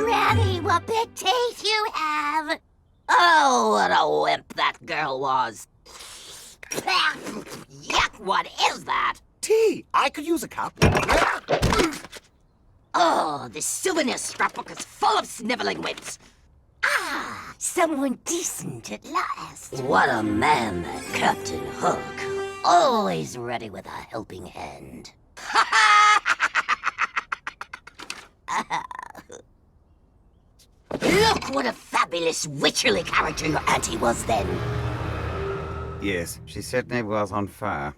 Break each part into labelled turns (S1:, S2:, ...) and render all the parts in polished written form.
S1: Granny, what big teeth you have! Oh, what a wimp that girl was. Yuck, what is that?
S2: Tea, I could use a cup.
S1: Oh, this souvenir scrapbook is full of sniveling wimps. Ah, someone decent at last. What a man, that Captain Hook. Always ready with a helping hand. Look what a fabulous witcherly character your auntie was then.
S3: Yes, she certainly was on fire.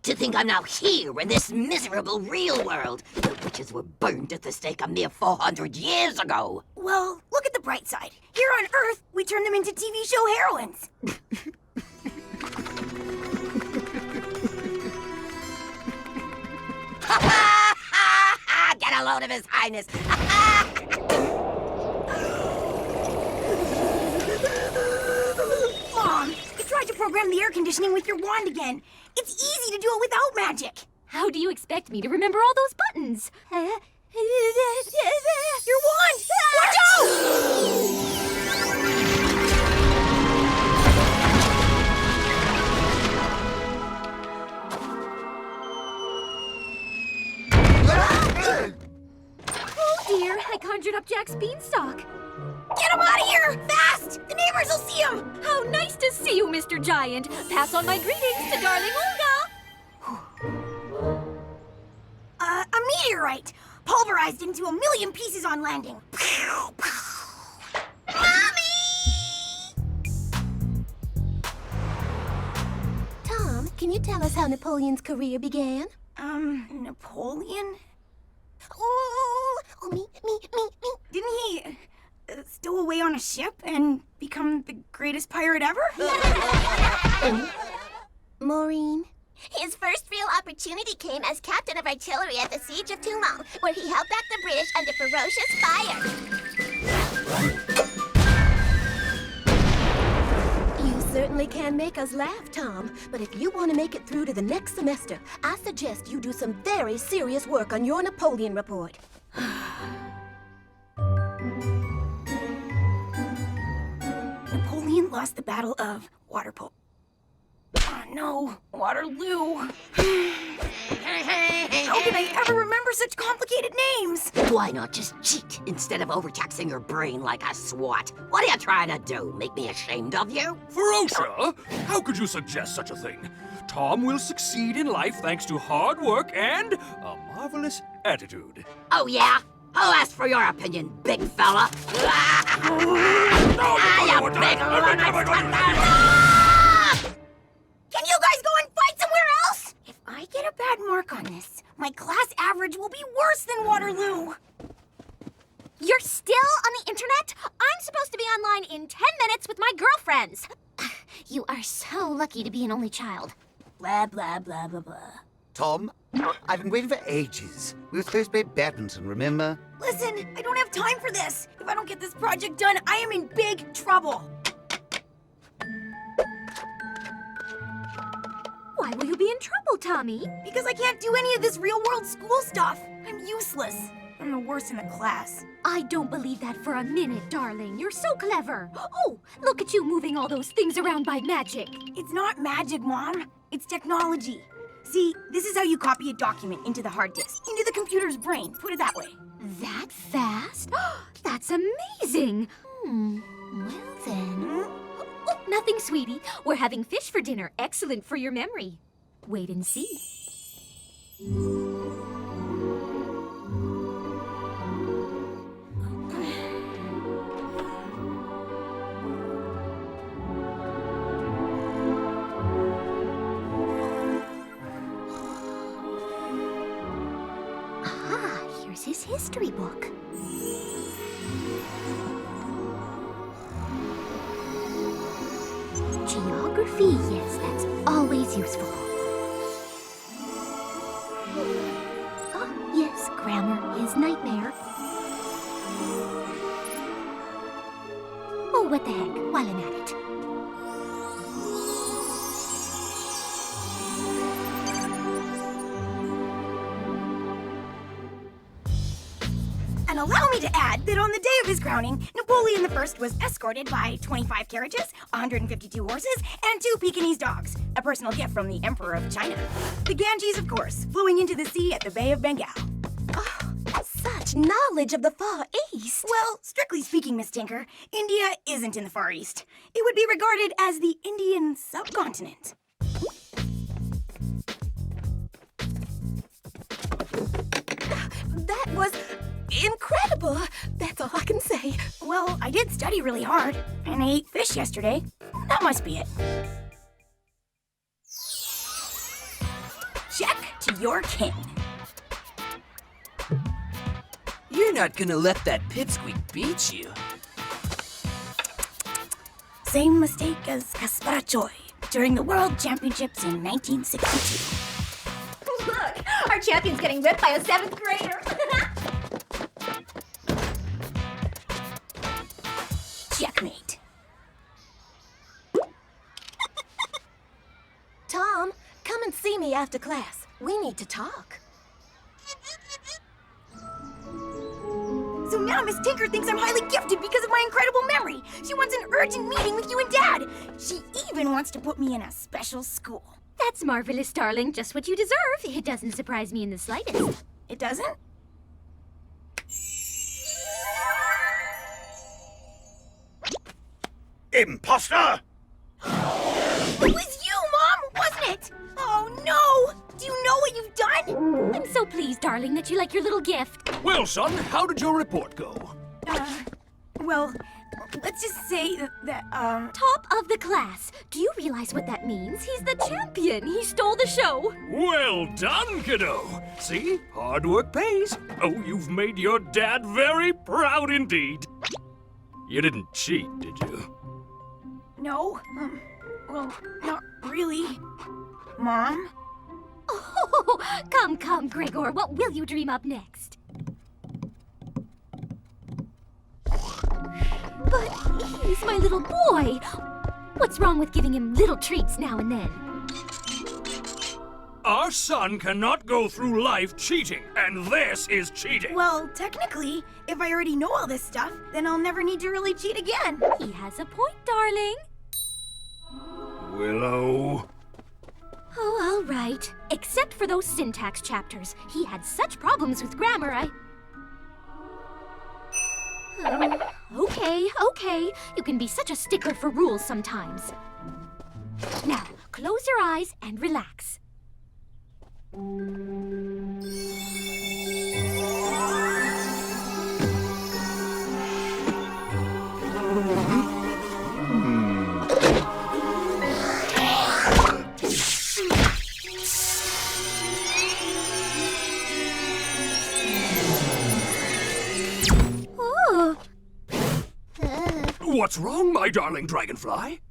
S1: To think I'm now here in this miserable real world. The witches were burned at the stake a mere 400 years ago.
S4: Well, look at the bright side. Here on Earth, we turn them into TV show heroines.
S1: Get a load of His Highness.
S4: Mom, you tried to program the air conditioning with your wand again. It's easy to do it without magic.
S5: How do you expect me to remember all those buttons?
S4: Your wand! Watch out!
S5: Oh dear, I conjured up Jack's beanstalk.
S4: Get him out of here! Fast! The neighbors will see him!
S5: How nice to see you, Mr. Giant. Pass on my greetings to darling Olga.
S4: A meteorite! Pulverized into a million pieces on landing.
S6: Tom, can you tell us how Napoleon's career began?
S4: Napoleon?
S6: Oh, me.
S4: Didn't he stow away on a ship and become the greatest pirate ever?
S6: Maureen?
S7: His first real opportunity came as captain of artillery at the Siege of Toulon, where he held back the British under ferocious fire.
S6: You certainly can make us laugh, Tom. But if you want to make it through to the next semester, I suggest you do some very serious work on your Napoleon report.
S4: Napoleon lost the Battle of Waterpolo. Oh no, Waterloo. How can I ever remember such complicated names?
S1: Why not just cheat instead of overtaxing your brain like a swat? What are you trying to do? Make me ashamed of you?
S8: Ferocia, how could you suggest such a thing? Tom will succeed in life thanks to hard work and a marvelous attitude.
S1: Oh, yeah? I'll ask for your opinion, big fella. You big
S4: Can you guys go and fight somewhere else? If I get a bad mark on this, my class average will be worse than Waterloo.
S5: You're still on the internet? I'm supposed to be online in 10 minutes with my girlfriends.
S7: You are so lucky to be an only child.
S4: Blah, blah, blah, blah, blah.
S3: Tom, I've been waiting for ages. We were supposed to play badminton, remember?
S4: Listen, I don't have time for this. If I don't get this project done, I am in big trouble.
S5: Why will you be in trouble, Tommy?
S4: Because I can't do any of this real-world school stuff. I'm useless. I'm the worst in the class.
S5: I don't believe that for a minute, darling. You're so clever. Oh, look at you moving all those things around by magic.
S4: It's not magic, Mom. It's technology. See, this is how you copy a document into the hard disk, into the computer's brain. Put it that way.
S5: That fast? That's amazing.
S7: Well then...
S5: Oh, nothing, sweetie. We're having fish for dinner. Excellent for your memory. Wait and see.
S7: Ah, here's his history book. Geography, yes, that's always useful. Oh, yes, grammar is nightmare. Oh, what the heck, while I'm at it.
S4: An And allow me to add that on the day of his crowning, Napoleon I was escorted by 25 carriages, 152 horses, and 2 Pekingese dogs, a personal gift from the Emperor of China. The Ganges, of course, flowing into the sea at the Bay of Bengal.
S6: Oh, such knowledge of the Far East.
S4: Well, strictly speaking, Miss Tinker, India isn't in the Far East. It would be regarded as the Indian subcontinent.
S6: That was incredible. That's all I can say.
S4: Well, I did study really hard, and I ate fish yesterday. That must be it. Check to your king.
S9: You're not gonna let that pipsqueak beat you.
S4: Same mistake as Kaspar Choi during the World Championships in 1962.
S5: Look, our champion's getting ripped by a 7th grader.
S4: Checkmate.
S6: Tom, come and see me after class. We need to talk.
S4: So now Miss Tinker thinks I'm highly gifted because of my incredible memory. She wants an urgent meeting with you and Dad. She even wants to put me in a special school.
S5: That's marvelous, darling. Just what you deserve. It doesn't surprise me in the slightest.
S4: It doesn't?
S2: Imposter!
S4: It was you, Mom, wasn't it? Oh, no! Do you know what you've done?
S5: I'm so pleased, darling, that you like your little gift.
S8: Well, son, how did your report go?
S4: Well, let's just say that,
S5: Top of the class. Do you realize what that means? He's the champion. He stole the show.
S8: Well done, kiddo. See? Hard work pays. Oh, you've made your dad very proud indeed. You didn't cheat, did you?
S4: No. Well, not really. Mom?
S5: Oh, come, Gregor. What will you dream up next? But he's my little boy. What's wrong with giving him little treats now and then?
S8: Our son cannot go through life cheating, and this is cheating.
S4: Well, technically, if I already know all this stuff, then I'll never need to really cheat again.
S5: He has a point, darling.
S8: Willow.
S5: Oh, all right. Except for those syntax chapters. He had such problems with grammar, Okay. You can be such a stickler for rules sometimes. Now, close your eyes and relax.
S8: What's wrong, my darling dragonfly?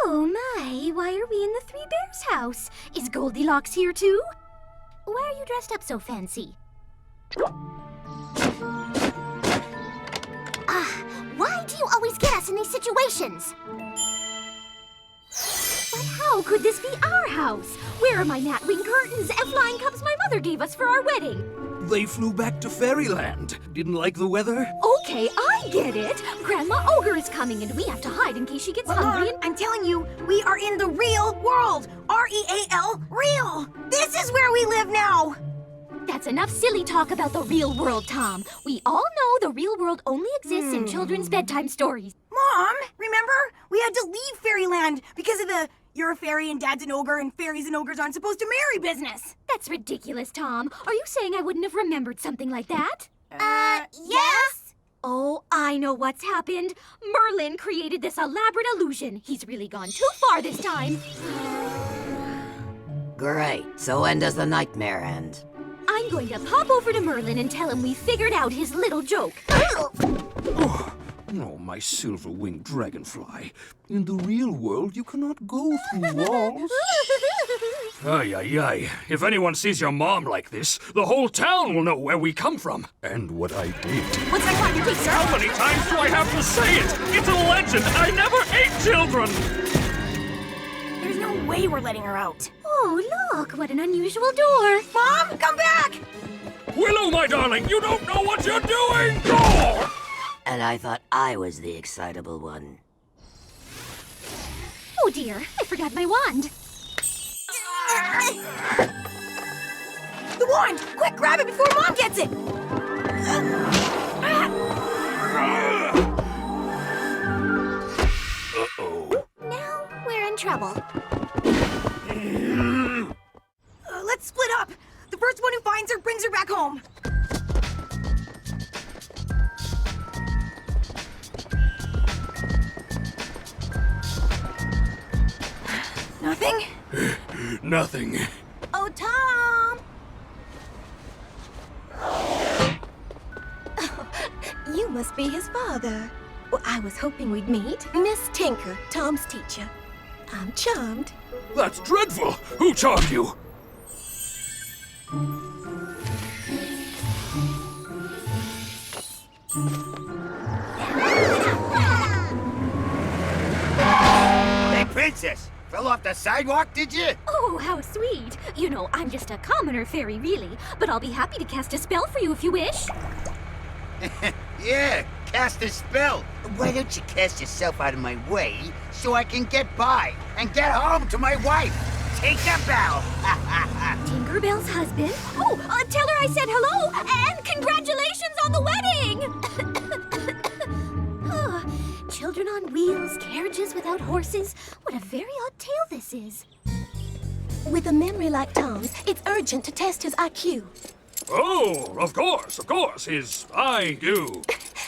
S5: Oh my, why are we in the Three Bears house? Is Goldilocks here too? Why are you dressed up so fancy?
S7: Why do you always get us in these situations?
S5: But how could this be our house? Where are my gnat-wing curtains and flying cups my mother gave us for our wedding?
S8: They flew back to Fairyland. Didn't like the weather?
S5: Okay, I get it. Grandma Ogre is coming and we have to hide in case she gets hungry and...
S4: I'm telling you, we are in the real world. R-E-A-L, real. This is where we live now.
S5: That's enough silly talk about the real world, Tom. We all know the real world only exists in children's bedtime stories.
S4: Mom, remember? We had to leave Fairyland because of the you're a fairy and Dad's an ogre and fairies and ogres aren't supposed to marry business.
S5: That's ridiculous, Tom. Are you saying I wouldn't have remembered something like that?
S7: Yes?
S5: Oh, I know what's happened. Merlin created this elaborate illusion. He's really gone too far this time.
S1: Great. So when does the nightmare end?
S5: I'm going to pop over to Merlin and tell him we figured out his little joke.
S8: Oh, my silver-winged dragonfly. In the real world, you cannot go through walls. Ay. If anyone sees your mom like this, the whole town will know where we come from and what I did.
S4: What's that on your teeth, sir?
S8: How many times do I have to say it? It's a legend. I never ate children.
S4: There's no way we're letting her out.
S5: Oh, look, what an unusual door.
S4: Mom, come back!
S8: Willow, my darling, you don't know what you're doing! Oh!
S1: And I thought I was the excitable one.
S5: Oh dear, I forgot my wand.
S4: The wand! Quick, grab it before Mom gets it!
S8: Uh-oh.
S7: Now we're in trouble.
S4: Let's split up. The first one who finds her brings her back home. Nothing?
S8: Nothing.
S6: Oh, Tom! You must be his father. Well, I was hoping we'd meet. Miss Tinker, Tom's teacher. I'm charmed.
S8: That's dreadful! Who charmed you?
S3: Hey, princess! Fell off the sidewalk, did you?
S5: Oh, how sweet. You know, I'm just a commoner fairy, really. But I'll be happy to cast a spell for you if you wish.
S3: Yeah, cast a spell. Why don't you cast yourself out of my way so I can get by and get home to my wife? Take the bell.
S5: Tinkerbell's husband? Oh, tell her I said hello and congratulations on the wedding! Oh, children on wheels, carriages without horses. What a very odd tale this is.
S6: With a memory like Tom's, it's urgent to test his IQ.
S8: Oh, of course, his IQ.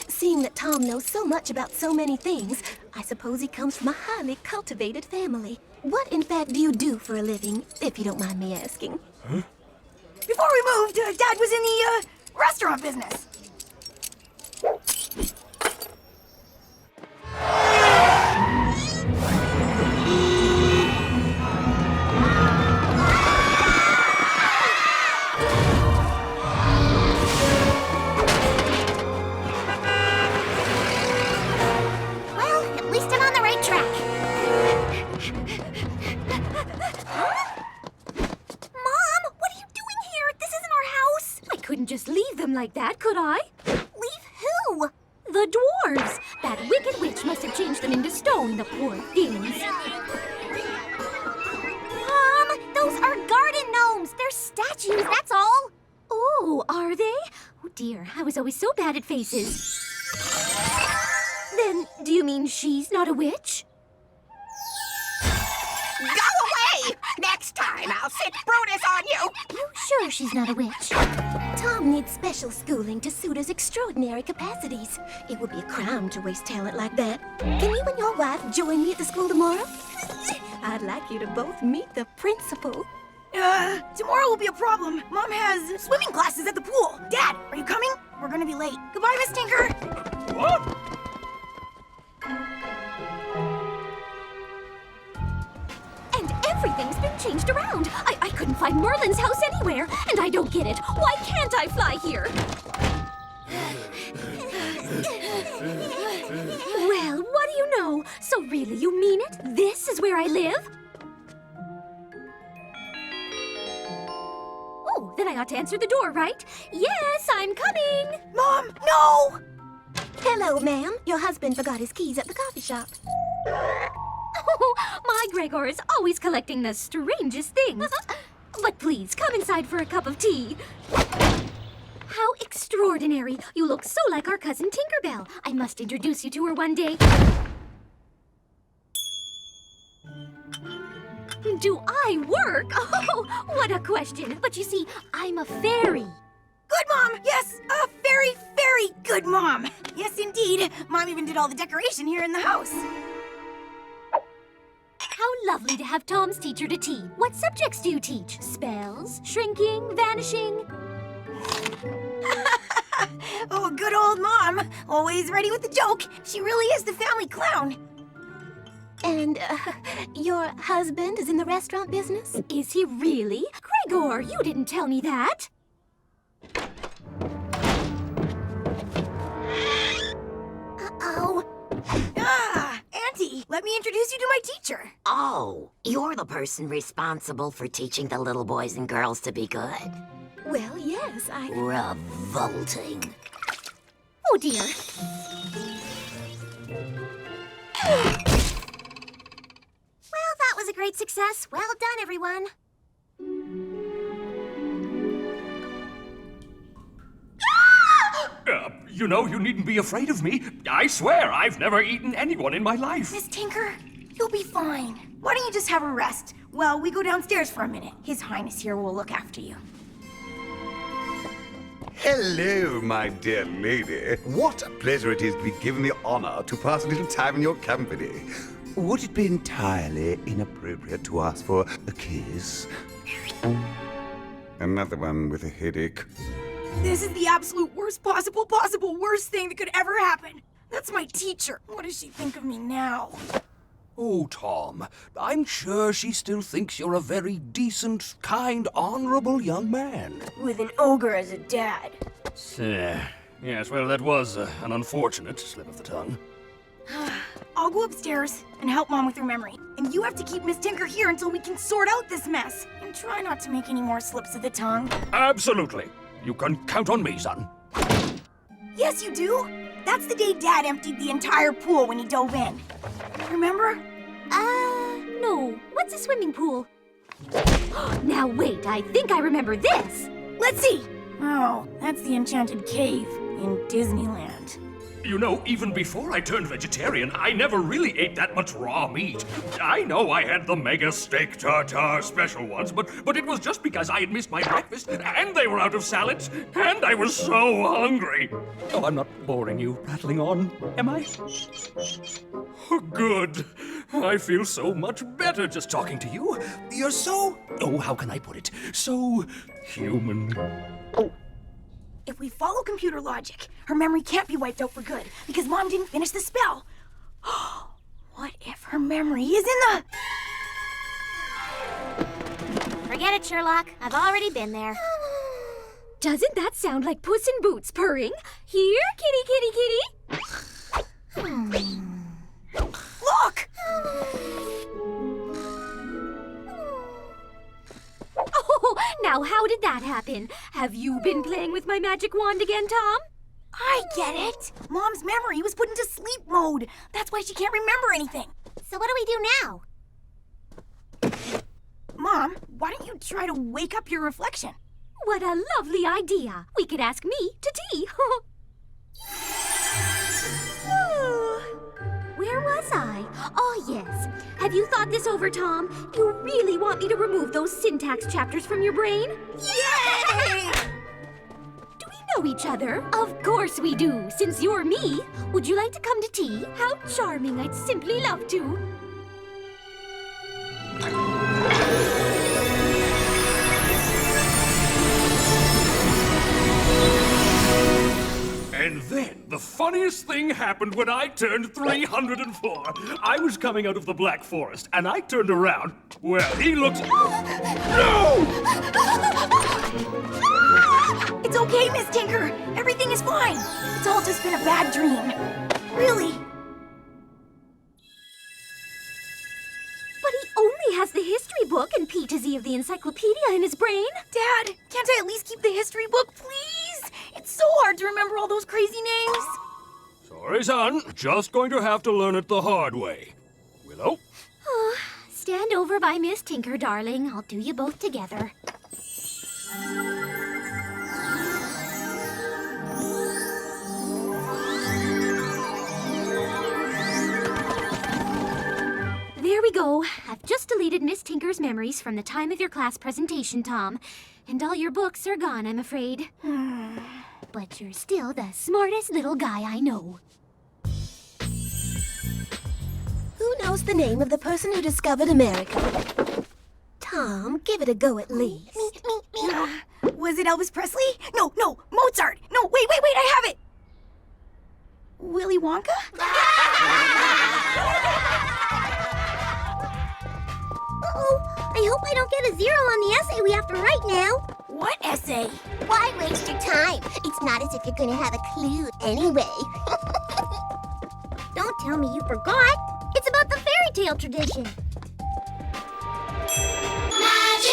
S6: Seeing that Tom knows so much about so many things, I suppose he comes from a highly cultivated family. What, in fact, do you do for a living, if you don't mind me asking?
S8: Huh?
S4: Before we moved, Dad was in the, restaurant business.
S7: Well, at least I'm on the right track. Mom, what are you doing here? This isn't our house.
S5: I couldn't just leave them like that, could I?
S7: Leave who?
S5: The dwarves! That wicked witch must have changed them into stone, the poor things.
S7: Mom, those are garden gnomes. They're statues, that's all.
S5: Oh, are they? Oh dear, I was always so bad at faces. Then, do you mean she's not a witch?
S1: Go away! Next time I'll sit Brutus on you!
S5: You sure she's not a witch?
S6: Tom needs special schooling to suit his extraordinary capacities. It would be a crime to waste talent like that. Can you and your wife join me at the school tomorrow? I'd like you to both meet the principal.
S4: Tomorrow will be a problem. Mom has swimming classes at the pool. Dad, are you coming? We're gonna be late. Goodbye, Miss Tinker.
S8: What?
S5: And everything's been changed around. I couldn't find Merlin's house anywhere, and I don't get it. Why can't I fly here? Well, what do you know? So really, you mean it? This is where I live? Oh, then I ought to answer the door, right? Yes, I'm coming.
S4: Mom, no!
S6: Hello, ma'am. Your husband forgot his keys at the coffee shop.
S5: Oh, my Gregor is always collecting the strangest things. But please, come inside for a cup of tea. How extraordinary. You look so like our cousin Tinkerbell. I must introduce you to her one day. Do I work? Oh, what a question. But you see, I'm a fairy.
S4: Good mom! Yes, a very, very good mom. Yes, indeed. Mom even did all the decoration here in the house.
S5: How lovely to have Tom's teacher to tea. What subjects do you teach? Spells, shrinking, vanishing?
S4: Oh, good old mom. Always ready with the joke. She really is the family clown.
S6: And, your husband is in the restaurant business?
S5: Is he really? Gregor, you didn't tell me that.
S7: Uh-oh.
S4: Ah, Auntie. let me introduce you to my teacher.
S1: Oh, you're the person responsible for teaching the little boys and girls to be good?
S6: Well, yes,
S1: Revolting.
S5: Oh, dear.
S7: Well, that was a great success. Well done, everyone.
S8: You know, you needn't be afraid of me. I swear, I've never eaten anyone in my life.
S4: Miss Tinker, you'll be fine. Why don't you just have a rest while we go downstairs for a minute? His Highness here will look after you.
S2: Hello, my dear lady. What a pleasure it is to be given the honor to pass a little time in your company. Would it be entirely inappropriate to ask for a kiss? Another one with a headache.
S4: This is the absolute worst possible worst thing that could ever happen. That's my teacher. What does she think of me now?
S8: Oh, Tom, I'm sure she still thinks you're a very decent, kind, honorable young man.
S4: With an ogre as a dad.
S8: Yes, well, that was an unfortunate slip of the tongue.
S4: I'll go upstairs and help Mom with her memory. And you have to keep Miss Tinker here until we can sort out this mess. And try not to make any more slips of the tongue.
S8: Absolutely. You can count on me, son.
S4: Yes, you do. That's the day Dad emptied the entire pool when he dove in. Remember?
S5: No. What's a swimming pool? Now wait, I think I remember this.
S4: Let's see. Oh, that's the Enchanted Cave in Disneyland.
S8: You know, even before I turned vegetarian, I never really ate that much raw meat. I know I had the mega steak tartare special ones, but it was just because I had missed my breakfast, and they were out of salads, and I was so hungry. Oh, I'm not boring you rattling on, am I? Oh, good. I feel so much better just talking to you. You're so... oh, how can I put it? So human.
S4: If we follow computer logic, her memory can't be wiped out for good because Mom didn't finish the spell. What if her memory is in the...
S7: Forget it, Sherlock. I've already been there.
S5: Doesn't that sound like Puss in Boots purring? Here, kitty, kitty, kitty.
S4: Look!
S5: Oh, now how did that happen? Have you been playing with my magic wand again, Tom?
S4: I get it. Mom's memory was put into sleep mode. That's why she can't remember anything.
S7: So what do we do now?
S4: Mom, why don't you try to wake up your reflection?
S5: What a lovely idea. We could ask me to tea. Where was I? Oh, yes. Have you thought this over, Tom? You really want me to remove those syntax chapters from your brain?
S4: Yay!
S5: Do we know each other? Of course we do, since you're me. Would you like to come to tea? How charming. I'd simply love to.
S8: And then, the funniest thing happened when I turned 304. I was coming out of the Black Forest, and I turned around. Well, he looks... No!
S4: It's okay, Miss Tinker. Everything is fine. It's all just been a bad dream. Really.
S5: But he only has the history book and P to Z of the encyclopedia in his brain.
S4: Dad, can't I at least keep the history book, please? It's so hard to remember all those crazy names.
S8: Sorry, son. Just going to have to learn it the hard way. Willow?
S5: Stand over by Miss Tinker, darling. I'll do you both together. There we go. I've just deleted Miss Tinker's memories from the time of your class presentation, Tom. And all your books are gone, I'm afraid. But you're still the smartest little guy I know.
S6: Who knows the name of the person who discovered America? Tom, give it a go at least.
S4: Me. Was it Elvis Presley? No, Mozart. No, wait, I have it. Willy Wonka?
S7: I hope I don't get a 0 on the essay we have to write now.
S4: What essay?
S7: Why waste your time? It's not as if you're gonna have a clue anyway. Don't tell me you forgot. It's about the
S10: tale tradition.